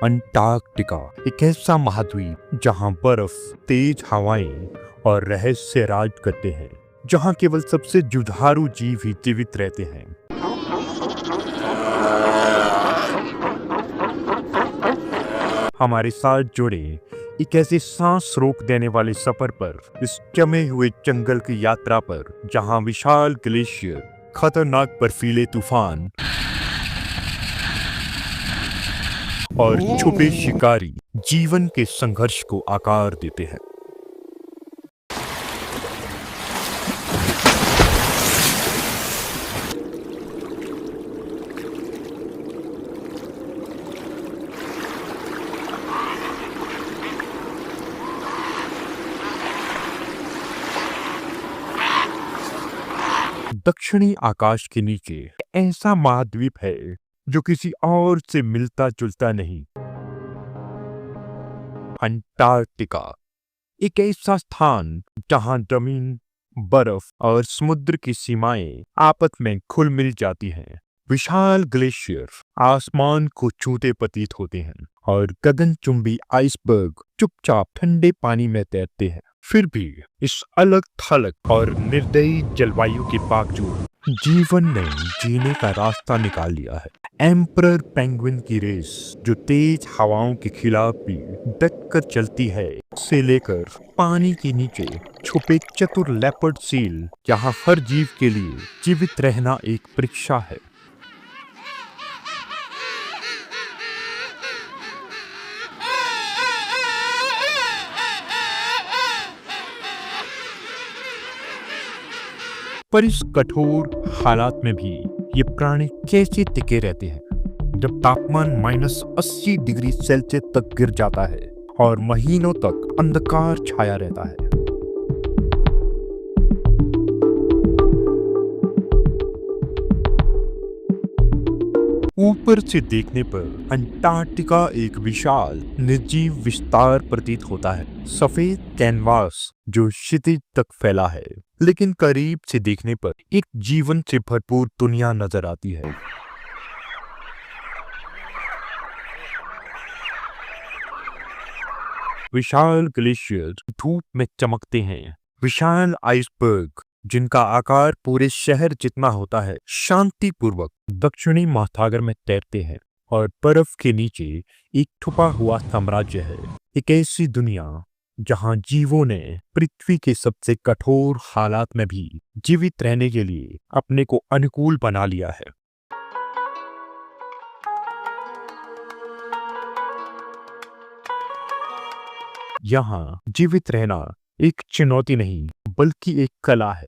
Antarctica एक ऐसा महाद्वीप जहां बर्फ, तेज हवाएं और रहस्य राज करते हैं, जहां केवल सबसे जुझारू जीव ही जीवित रहते हैं। हमारे साथ जुड़े एक ऐसे सांस रोक देने वाले सफर पर, इस जमे हुए जंगल की यात्रा पर, जहां विशाल ग्लेशियर, खतरनाक बर्फीले तूफान और छुपे शिकारी जीवन के संघर्ष को आकार देते हैं। दक्षिणी आकाश के नीचे ऐसा महाद्वीप है जो किसी और से मिलता जुलता नहीं। अंटार्कटिका एक ऐसा स्थान जहां जमीन, बर्फ और समुद्र की सीमाएं आपस में घुल मिल जाती हैं। विशाल ग्लेशियर आसमान को छूते प्रतीत होते हैं और गगनचुंबी आइसबर्ग चुपचाप ठंडे पानी में तैरते हैं। फिर भी इस अलग थलग और निर्दयी जलवायु के बावजूद जीवन ने जीने का रास्ता निकाल लिया है। एम्परर पेंगुइन की रेस, जो तेज हवाओं के खिलाफ भी डट कर चलती है, से लेकर पानी के नीचे छुपे चतुर लेपर्ड सील, जहां हर जीव के लिए जीवित रहना एक परीक्षा है। पर इस कठोर हालात में भी ये प्राणी कैसे टिके रहते हैं, जब तापमान -80 डिग्री सेल्सियस तक गिर जाता है और महीनों तक अंधकार छाया रहता है। ऊपर से देखने पर अंटार्कटिका एक विशाल निर्जीव विस्तार प्रतीत होता है, सफेद कैनवास जो क्षितिज तक फैला है। लेकिन करीब से देखने पर एक जीवन से भरपूर दुनिया नजर आती है। विशाल ग्लेशियर धूप में चमकते हैं, विशाल आइसबर्ग जिनका आकार पूरे शहर जितना होता है शांतिपूर्वक दक्षिणी महासागर में तैरते हैं, और बर्फ के नीचे एक छुपा हुआ साम्राज्य है। एक ऐसी दुनिया जहां जीवों ने पृथ्वी के सबसे कठोर हालात में भी जीवित रहने के लिए अपने को अनुकूल बना लिया है। यहाँ जीवित रहना एक चुनौती नहीं, बल्कि एक कला है।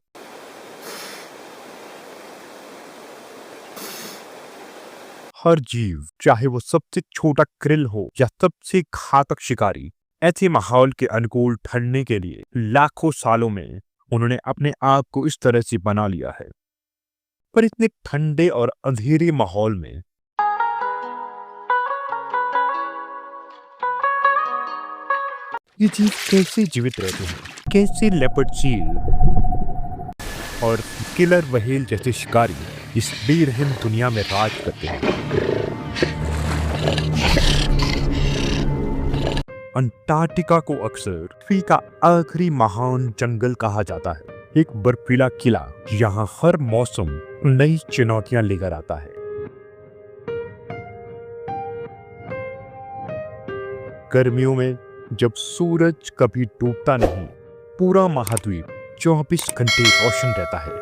हर जीव, चाहे वो सबसे छोटा krill हो या सबसे घातक शिकारी, ऐसे माहौल के अनुकूल ठहरने के लिए लाखों सालों में उन्होंने अपने आप को इस तरह से बना लिया है। पर इतने ठंडे और अंधेरे माहौल में ये जीव कैसे जीवित रहते हैं? कैसे लेपर्ड सील और किलर व्हेल जैसे शिकारी इस बेरहम दुनिया में राज करते हैं? अंटार्कटिका को अक्सर पृथ्वी का आखिरी महान जंगल कहा जाता है, एक बर्फीला किला यहाँ हर मौसम नई चुनौतियां लेकर आता है। गर्मियों में जब सूरज कभी डूबता नहीं, पूरा महाद्वीप 24 घंटे रोशन रहता है।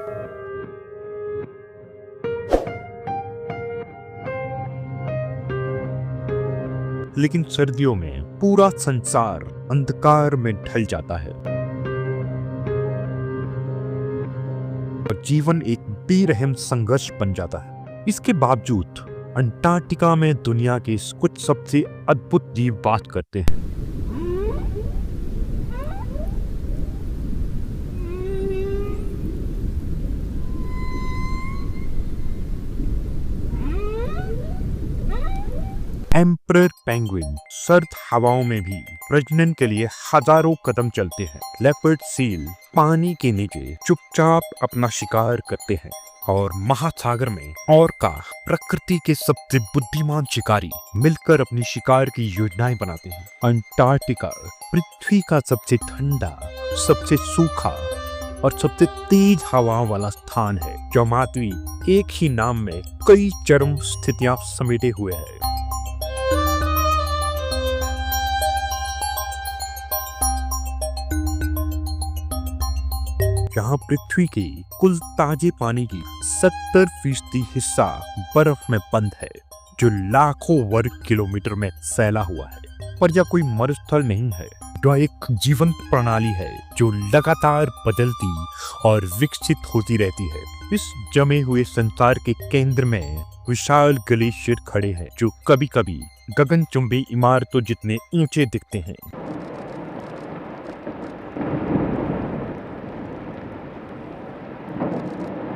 लेकिन सर्दियों में पूरा संसार अंधकार में ढल जाता है और जीवन एक बेरहम संघर्ष बन जाता है। इसके बावजूद अंटार्कटिका में दुनिया के कुछ सबसे अद्भुत जीव बात करते हैं। एम्परर पेंगुइन सर्द हवाओं में भी प्रजनन के लिए हजारों कदम चलते हैं। लेपर्ड सील पानी के नीचे चुपचाप अपना शिकार करते हैं और महासागर में ऑर्का प्रकृति के सबसे बुद्धिमान शिकारी मिलकर अपनी शिकार की योजनाएं बनाते हैं। अंटार्कटिका पृथ्वी का सबसे ठंडा, सबसे सूखा और सबसे तेज हवाओं वाला स्थान है, जो मातवी एक ही नाम में कई चरम स्थितियां समेटे हुए है। यहाँ पृथ्वी के कुल ताजे पानी की 70% हिस्सा बर्फ में बंद है, जो लाखों वर्ग किलोमीटर में फैला हुआ है। पर यह कोई मरुस्थल नहीं है, जो एक जीवंत प्रणाली है जो लगातार बदलती और विकसित होती रहती है। इस जमे हुए संसार के केंद्र में विशाल ग्लेशियर खड़े हैं, जो कभी कभी गगनचुंबी इमारतों जितने ऊंचे दिखते हैं।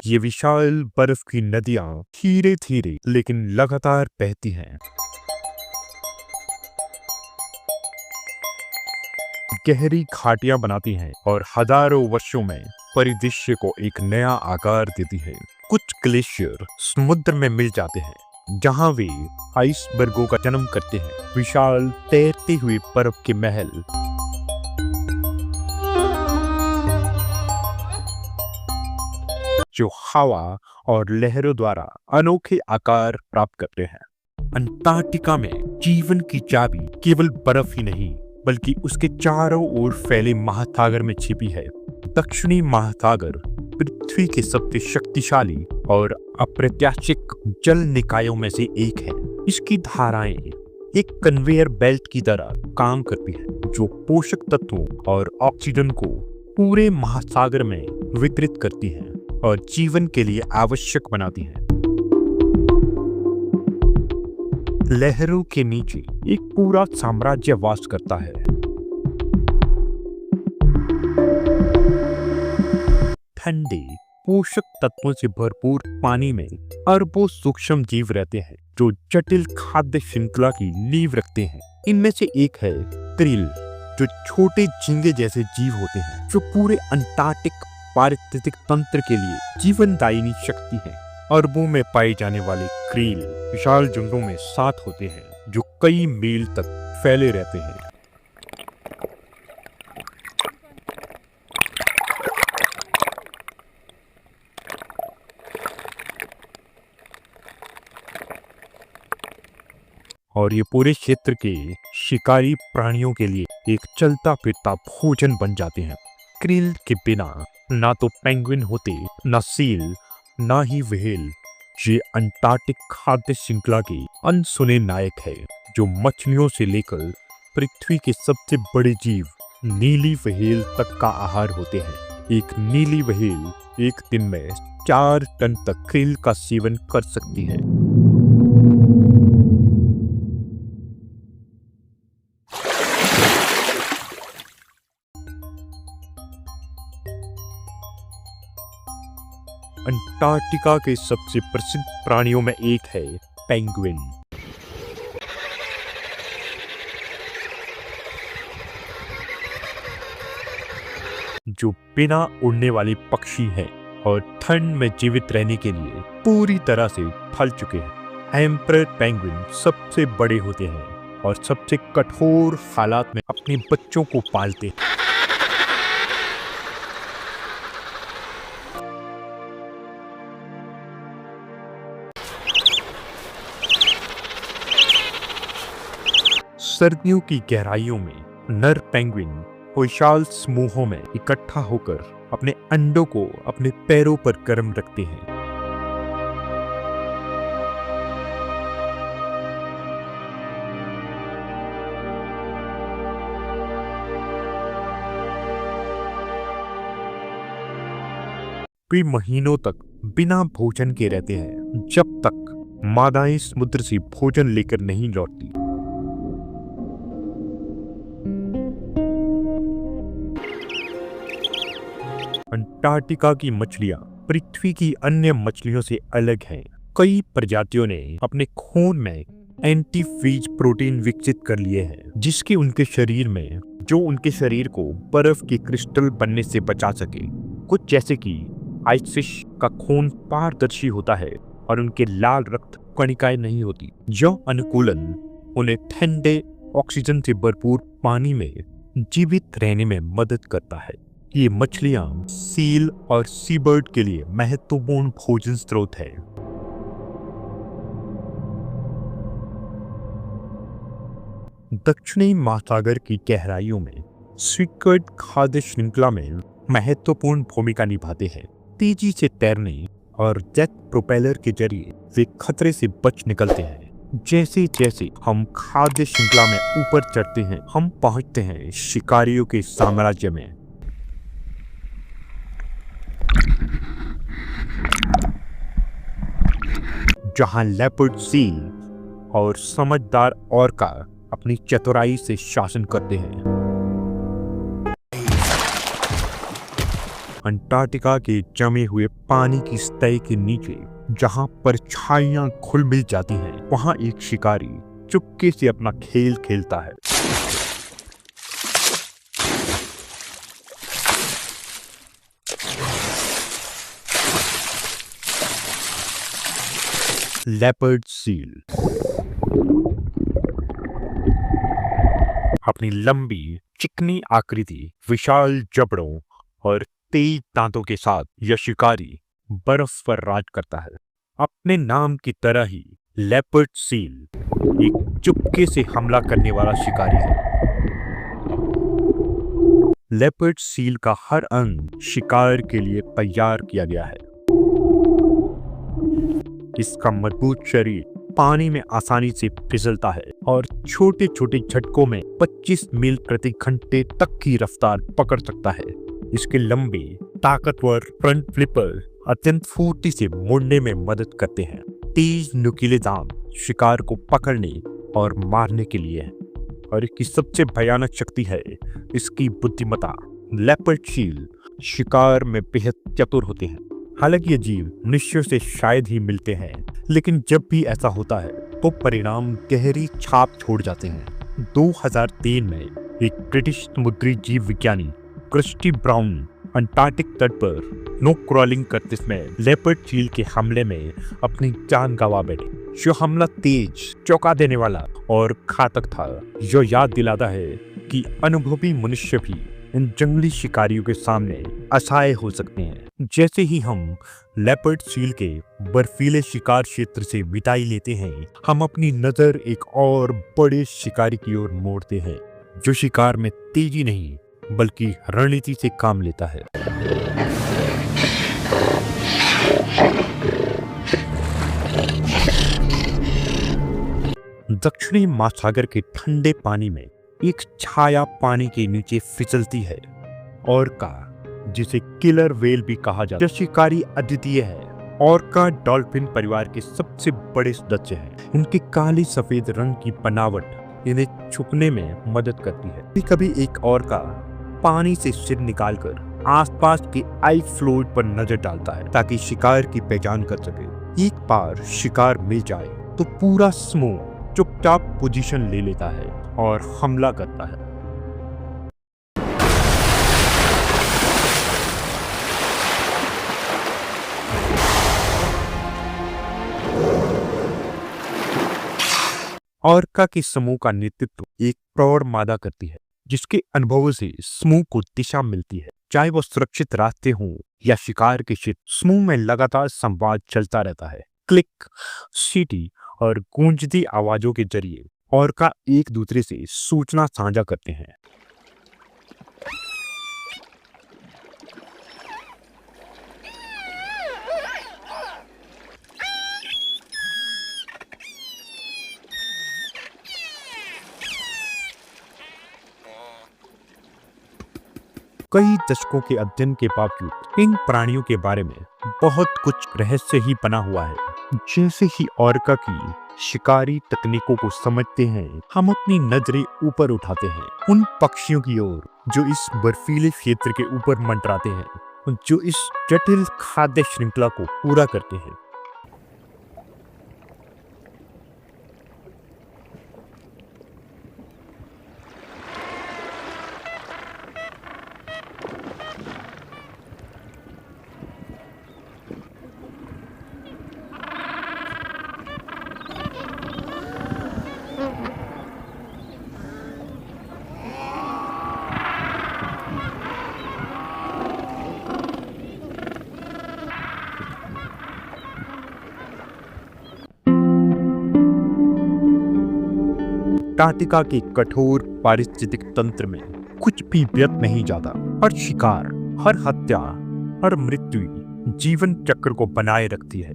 ये विशाल बर्फ की नदियां धीरे धीरे लेकिन लगातार बहती हैं। गहरी घाटियां बनाती हैं और हजारों वर्षों में परिदृश्य को एक नया आकार देती है। कुछ ग्लेशियर समुद्र में मिल जाते हैं, जहां वे आइसबर्गों का जन्म करते हैं, विशाल तैरते हुए बर्फ के महल। जो हवा और लहरों द्वारा अनोखे आकार प्राप्त करते हैं। अंटार्कटिका में जीवन की चाबी केवल बर्फ ही नहीं, बल्कि उसके चारों ओर फैले महासागर में छिपी है। दक्षिणी महासागर पृथ्वी के सबसे शक्तिशाली और अप्रत्याशित जल निकायों में से एक है। इसकी धाराएं एक कन्वेयर बेल्ट की तरह काम करती है, जो पोषक तत्वों और ऑक्सीजन को पूरे महासागर में वितरित करती हैं और जीवन के लिए आवश्यक बनाती हैं। लहरों के नीचे एक पूरा साम्राज्य वास करता है। ठंडे पोषक तत्वों से भरपूर पानी में अरबों सूक्ष्म जीव रहते हैं, जो जटिल खाद्य श्रृंखला की नींव रखते हैं। इनमें से एक है क्रिल, जो छोटे झींगे जैसे जीव होते हैं, जो पूरे अंटार्कटिक पारिस्थितिक तंत्र के लिए जीवनदायिनी शक्ति है। अरबों में पाए जाने वाले क्रील विशाल झुंडों में साथ होते हैं, जो कई मील तक फैले रहते हैं। और ये पूरे क्षेत्र के शिकारी प्राणियों के लिए एक चलता फिरता भोजन बन जाते हैं। क्रील के बिना ना तो पेंगुइन होते, ना सील, ना ही व्हेल। ये अंटार्कटिक खाद्य श्रृंखला के अनसुने नायक है, जो मछलियों से लेकर पृथ्वी के सबसे बड़े जीव नीली व्हेल तक का आहार होते हैं। एक नीली व्हेल एक दिन में 4 टन तक क्रिल का सेवन कर सकती है। अंटार्कटिका के सबसे प्रसिद्ध प्राणियों में एक है पेंगुइन। जो बिना उड़ने वाले पक्षी हैं और ठंड में जीवित रहने के लिए पूरी तरह से फल चुके हैं। एम्परर पेंगुइन सबसे बड़े होते हैं और सबसे कठोर हालात में अपने बच्चों को पालते हैं। सर्दियों की गहराइयों में नर पेंगुइन विशाल समूहों में इकट्ठा होकर अपने अंडों को अपने पैरों पर गर्म रखते हैं। वे महीनों तक बिना भोजन के रहते हैं, जब तक मादाएं समुद्र से भोजन लेकर नहीं लौटती। अंटार्कटिका की मछलियां पृथ्वी की अन्य मछलियों से अलग हैं। कई प्रजातियों ने अपने खून में एंटीफीज प्रोटीन विकसित कर लिए हैं, जिसकी उनके शरीर को बर्फ के क्रिस्टल बनने से बचा सके। कुछ जैसे कि आइसफिश का खून पारदर्शी होता है और उनके लाल रक्त कणिकाएं नहीं होती। जो अनुकूलन उन्हें ठंडे ऑक्सीजन से भरपूर पानी में जीवित रहने में मदद करता है। ये मछलियां सील और सीबर्ड के लिए महत्वपूर्ण भोजन स्रोत है। दक्षिणी महासागर की गहराइयों में स्क्विड खाद्य श्रृंखला में महत्वपूर्ण भूमिका निभाते हैं। तेजी से तैरने और जेट प्रोपेलर के जरिए वे खतरे से बच निकलते हैं। जैसे जैसे हम खाद्य श्रृंखला में ऊपर चढ़ते हैं, हम पहुंचते हैं शिकारियों के साम्राज्य में। जहां लेपर्ड सील और समझदार ऑर्का अपनी चतुराई से शासन करते हैं। अंटार्कटिका के जमे हुए पानी की सतह के नीचे जहां परछाइयां घुल मिल जाती हैं, वहां एक शिकारी चुपके से अपना खेल खेलता है। लेपर्ड सील अपनी लंबी चिकनी आकृति, विशाल जबड़ों और तेज दांतों के साथ यह शिकारी बर्फ पर राज करता है। अपने नाम की तरह ही लेपर्ड सील एक चुपके से हमला करने वाला शिकारी है। लेपर्ड सील का हर अंग शिकार के लिए तैयार किया गया है। इसका मजबूत शरीर पानी में आसानी से फिसलता है और छोटे छोटे झटकों में 25 मील प्रति घंटे तक की रफ्तार पकड़ सकता है। इसके लंबे ताकतवर फ्रंट फ्लिपर अत्यंत फुर्ती से मुड़ने में मदद करते हैं। तेज नुकीले दांत शिकार को पकड़ने और मारने के लिए है और इसकी सबसे भयानक शक्ति है इसकी बुद्धिमत्ता। लेपर्ड सील शिकार में बेहद चतुर होते हैं। हालांकि ये जीव मनुष्यों से शायद ही मिलते हैं, लेकिन जब भी ऐसा होता है तो परिणाम गहरी छाप छोड़ जाते हैं। 2003 में एक ब्रिटिश समुद्री जीव विज्ञानी क्रिस्टी ब्राउन अंटार्कटिक तट पर स्नो क्रॉलिंग करते समय लेपर्ड सील के हमले में अपनी जान गंवा बैठे। जो हमला तेज, चौंका देने वाला और घातक था, जो याद दिलाता है कि अनुभवी मनुष्य भी इन जंगली शिकारियों के सामने असहाय हो सकते हैं। जैसे ही हम लेपर्ड सील के बर्फीले शिकार क्षेत्र से विदाई लेते हैं, हम अपनी नजर एक और बड़े शिकारी की ओर मोड़ते हैं, जो शिकार में तेजी नहीं बल्कि रणनीति से काम लेता है। दक्षिणी महासागर के ठंडे पानी में एक छाया पानी के नीचे फिसलती है। ऑर्का, जिसे किलर व्हेल भी कहा जाता है, शिकारी अद्वितीय है। ऑर्का डॉल्फिन परिवार के सबसे बड़े सदस्य हैं। इनके काली सफेद रंग की बनावट इन्हें छुपने में मदद करती है। कभी कभी एक ऑर्का पानी से सिर निकालकर आसपास के आइस फ्लोट पर नजर डालता है ताकि शिकार की पहचान कर सके। एक बार शिकार मिल जाए तो पूरा समूह चुपचाप पोजीशन ले लेता है और हमला करता है। ऑर्का के समूह का नेतृत्व एक प्रौढ़ मादा करती है, जिसके अनुभवों से समूह को दिशा मिलती है। चाहे वो सुरक्षित रास्ते हों या शिकार के क्षेत्र, समूह में लगातार संवाद चलता रहता है। क्लिक, सीटी और गूंजती आवाजों के जरिए ऑर्का एक दूसरे से सूचना साझा करते हैं। कई दशकों के अध्ययन के बावजूद इन प्राणियों के बारे में बहुत कुछ रहस्य ही बना हुआ है। जैसे ही ऑर्का की शिकारी तकनीकों को समझते हैं, हम अपनी नजरें ऊपर उठाते हैं उन पक्षियों की ओर जो इस बर्फीले क्षेत्र के ऊपर मंडराते हैं, जो इस जटिल खाद्य श्रृंखला को पूरा करते हैं। अंटार्कटिका के कठोर पारिस्थितिक तंत्र में कुछ भी व्यर्थ नहीं जाता। हर शिकार, हर हत्या, हर मृत्यु जीवन चक्र को बनाए रखती है।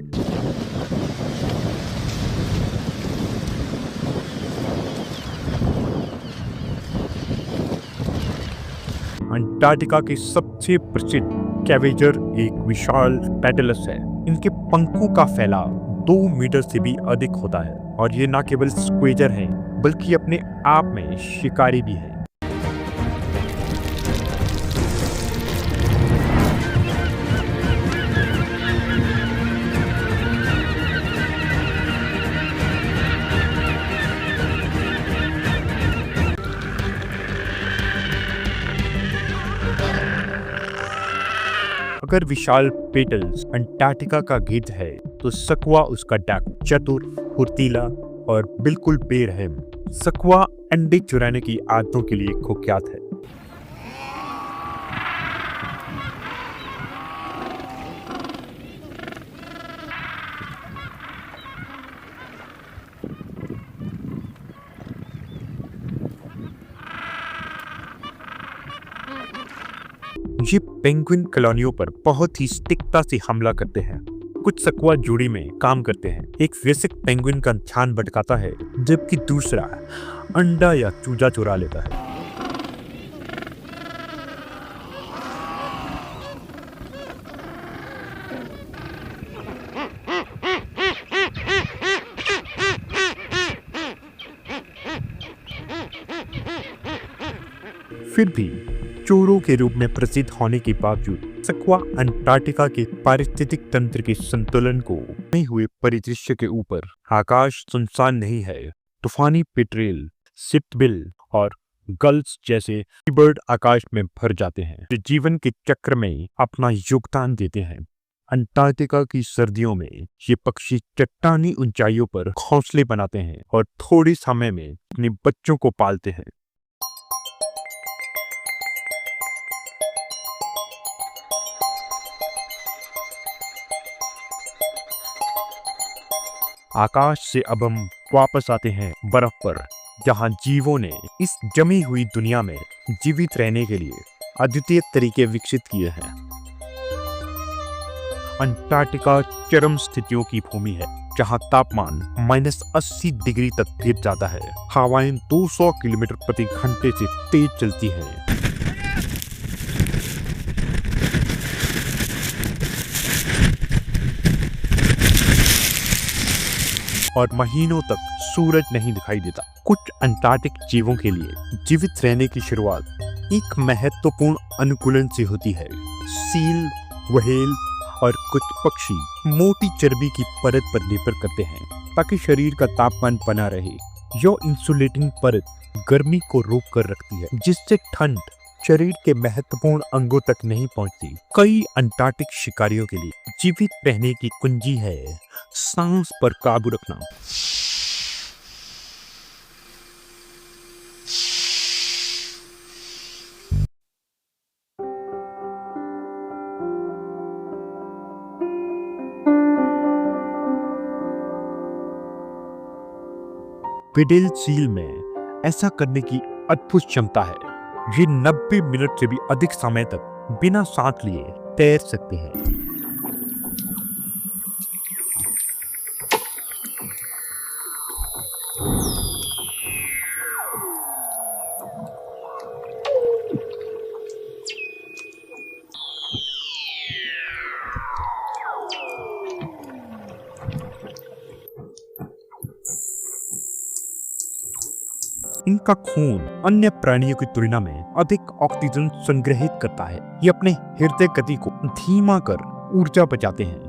अंटार्कटिका के सबसे प्रसिद्ध कैवेजर एक विशाल पेटलस है। इनके पंखों का फैलाव 2 मीटर से भी अधिक होता है और ये न केवल स्क्वेजर हैं बल्कि अपने आप में शिकारी भी है। अगर विशाल पेटल्स अंटार्कटिका का गिद्ध है तो सक्वा उसका डाकू, चतुर, फुर्तीला और बिल्कुल बेरहम। सक्वा अंडे चुराने की आदतों के लिए कुख्यात है। ये पेंगुइन कॉलोनियों पर बहुत ही सटीकता से हमला करते हैं। कुछ सक्वा जोड़ी में काम करते हैं। एक वयस्क पेंगुइन का ध्यान भटकाता है जबकि दूसरा अंडा या चूजा चुरा लेता है। फिर भी चोरों के रूप में प्रसिद्ध होने के बावजूद सक्वा अंटार्कटिका के पारिस्थितिक तंत्र के संतुलन को बने हुए परिदृश्य के ऊपर। आकाश सुनसान नहीं है। तूफानी पेट्रेल, सिप्टबिल और गल्स जैसे बर्ड आकाश में भर जाते हैं, जो जीवन के चक्र में अपना योगदान देते हैं। अंटार्कटिका की सर्दियों में ये पक्षी चट्टानी ऊंचाइयों पर घोंसले बनाते हैं और थोड़े समय में अपने बच्चों को पालते हैं। आकाश से अब हम वापस आते हैं बर्फ पर, जहां जीवों ने इस जमी हुई दुनिया में जीवित रहने के लिए अद्वितीय तरीके विकसित किए हैं। अंटार्कटिका चरम स्थितियों की भूमि है, जहां तापमान -80 डिग्री तक गिर जाता है। हवाएं 200 किलोमीटर प्रति घंटे से तेज चलती हैं। और महीनों तक सूरज नहीं दिखाई देता। कुछ अंटार्कटिक जीवों के लिए जीवित रहने की शुरुआत एक महत्वपूर्ण अनुकूलन से होती है। सील, व्हेल और कुछ पक्षी मोटी चर्बी की परत पर निर्भर करते हैं ताकि शरीर का तापमान बना रहे। यह इंसुलेटिंग परत गर्मी को रोक कर रखती है, जिससे ठंड शरीर के महत्वपूर्ण अंगों तक नहीं पहुंचती। कई अंटार्कटिक शिकारियों के लिए जीवित रहने की कुंजी है सांस पर काबू रखना। वेडल सील में ऐसा करने की अद्भुत क्षमता है। ये 90 मिनट से भी अधिक समय तक बिना सांस लिए तैर सकते हैं। इनका खून अन्य प्राणियों की तुलना में अधिक ऑक्सीजन संग्रहित करता है। ये अपने हृदय गति को धीमा कर ऊर्जा बचाते हैं।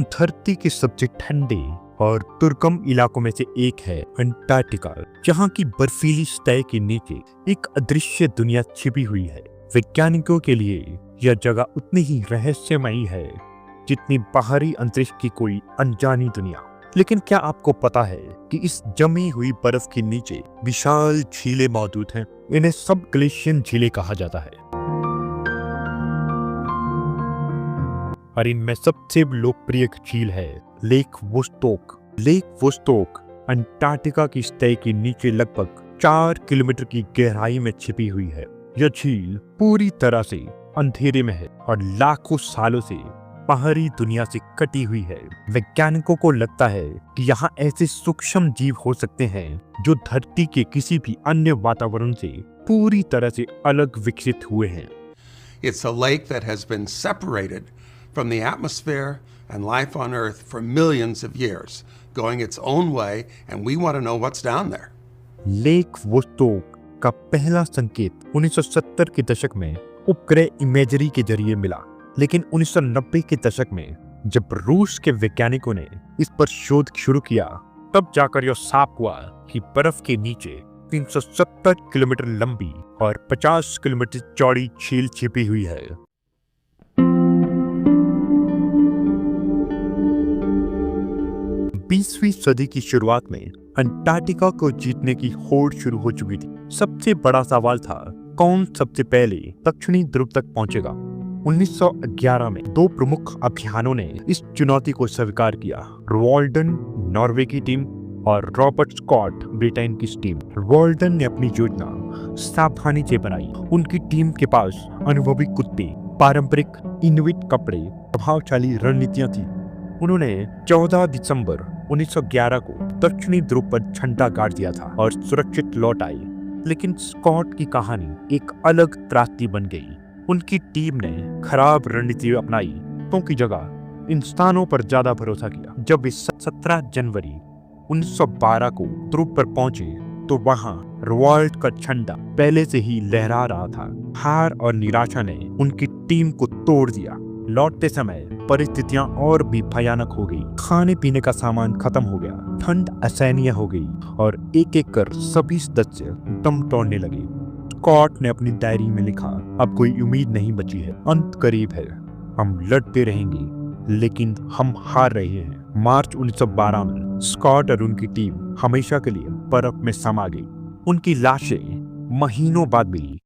धरती के सबसे ठंडे और दुर्गम इलाकों में से एक है अंटार्कटिका, जहां की बर्फीली सतह के नीचे एक अदृश्य दुनिया छिपी हुई है। वैज्ञानिकों के लिए यह जगह उतनी ही रहस्यमयी है जितनी बाहरी अंतरिक्ष की कोई अनजानी दुनिया। लेकिन क्या आपको पता है कि इस जमी हुई बर्फ के नीचे विशाल झीलें मौजूद हैं? इन्हें सब ग्लेशियन झीलें कहा जाता है। और इनमें सबसे लोकप्रिय झील है lake Vostok. Lake Vostok Antarctica की सतह के नीचे लगभग 4 किलोमीटर की गहराई में छिपी हुई है। यह झील पूरी तरह से अंधेरे में है और लाखों सालों से बाहरी दुनिया से कटी हुई है। वैज्ञानिकों को लगता है कि यहाँ ऐसे सूक्ष्म जीव हो सकते हैं जो धरती के किसी भी अन्य वातावरण से पूरी तरह से अलग विकसित हुए हैं। It's a lake that has been separated from the atmosphere and life on Earth for millions of years, going its own way, and we want to know what's down there. Lake Vostok का पहला संकेत 1970 के दशक में उपग्रह imagery के जरिए मिला, लेकिन 1990 के दशक में जब रूस के वैज्ञानिकों ने इस पर शोध शुरू किया, तब जाकर यह साफ हुआ कि बर्फ के नीचे 370 किलोमीटर लंबी और 50 किलोमीटर चौड़ी झील छिपी हुई है। बीसवीं सदी की शुरुआत में अंटार्कटिका को जीतने की होड़ शुरू हो चुकी थी। सबसे बड़ा सवाल था, कौन सबसे पहले दक्षिणी ध्रुव तक पहुंचेगा। 1911 में 2 प्रमुख अभियानों ने इस चुनौती को स्वीकार किया। रोवाल्डन नॉर्वे की टीम और रॉबर्ट स्कॉट ब्रिटेन की टीम। रोवाल्डन ने अपनी योजना सावधानी से बनाई। उनकी टीम के पास अनुभवी कुत्ते, पारंपरिक इनुइट कपड़े, प्रभावशाली रणनीतियां थी। उन्होंने 14 दिसंबर 1911 को दक्षिणी ध्रुव पर झंडा गाड़ दिया था और सुरक्षित लौट आए। लेकिन स्कॉट की कहानी एक अलग त्रासदी बन गई। उनकी टीम ने खराब रणनीति अपनाई की जगह इंसानों पर ज्यादा भरोसा किया। जब वे 17 जनवरी 1912 को ध्रुव पर पहुंचे तो वहां रोवाल्ड का झंडा पहले से ही लहरा रहा था। हार और निराशा ने उनकी टीम को तोड़ दिया। लौटते समय परिस्थितियां और भी भयानक हो गई। खाने पीने का सामान खत्म हो गया, ठंड असहनीय हो गई और एक एक कर सभी सदस्य दम तोड़ने लगे। स्कॉट ने अपनी डायरी में लिखा, अब कोई उम्मीद नहीं बची है, अंत करीब है, हम लड़ते रहेंगे लेकिन हम हार रहे हैं। मार्च 1912 में स्कॉट और उनकी टीम हमेशा के लिए बर्फ में समा गई। उनकी लाशें महीनों बाद मिली